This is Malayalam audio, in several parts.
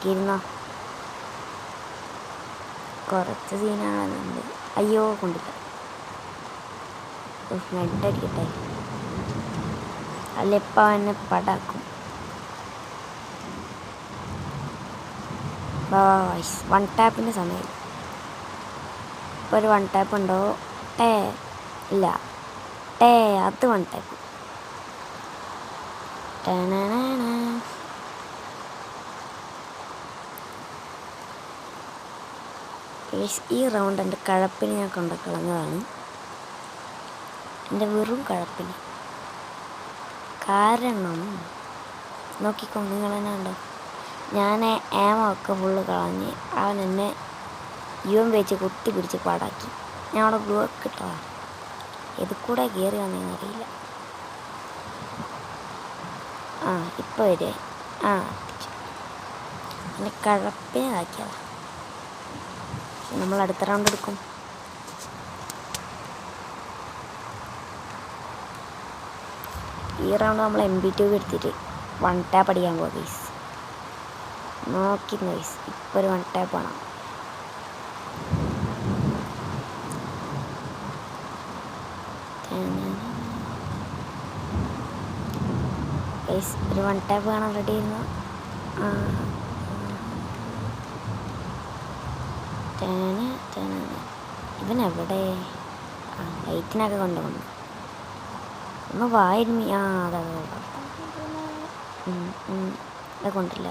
നോക്കിയിരുന്നോ? കുറച്ച് സീനാണെന്നുണ്ട്. അയ്യോ കൊണ്ടില്ല. നെട്ടടിക്കട്ടെ, അല്ല ഇപ്പം എന്നെ പടാക്കും. വൺ ടാപ്പിൻ്റെ സമയം. ഇപ്പോൾ ഒരു വൺ ടാപ്പ് ഉണ്ടോ? ടേ ഇല്ല, ടേ അത് വൺ ടാപ്പ്. ഈ റൗണ്ട് എൻ്റെ കഴപ്പിന് ഞാൻ കൊണ്ടുക്കളഞ്ഞതാണ്. എൻ്റെ വെറും കഴപ്പിന്. കാരണം നോക്കിക്കോ, നിങ്ങൾ തന്നെ ഉണ്ടോ, ഞാൻ ഏമൊക്കെ ഫുള്ള് കളഞ്ഞ് അവൻ എന്നെ യുവൻ വെച്ച് കുത്തി പിടിച്ച് പാടാക്കി. ഞാൻ അവിടെ ഗ്ലൂ ഒക്കെ ഇട്ടതാ. ഇത് കൂടെ കയറി വന്നതെന്നറിയില്ല. ഇപ്പോൾ വരെ എൻ്റെ കഴപ്പിനെ ഇതാക്കിയതാ. നമ്മൾ അടുത്ത റൗണ്ട് എടുക്കും. ഈ റൗണ്ട് നമ്മൾ MP2 എടുത്തിട്ട് വൺ ടാപ്പ് അടിക്കാൻ പോകാം ഗൈസ്. നോക്കിയിരുന്നു ഗൈസ്, ഇപ്പോൾ ഒരു വൺ ടാപ്പാണ്. ഗൈസ് ഒരു വൺ ടാപ്പ് കാണാൻ റെഡി ആയിരുന്നു. ഇവനെവിടെ? ലൈറ്റിനൊക്കെ കൊണ്ടുപോകണം. ഒന്ന് വായിരുന്നു. അതെ അത് കൊണ്ടില്ല,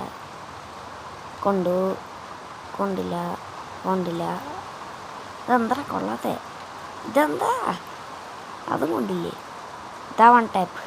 കൊണ്ടില്ല. ഇതെന്താ കൊള്ളാത്തെ? ഇതെന്താ അതും കൊണ്ടില്ലേ? ഇതാ വൺ ടാപ്പ്.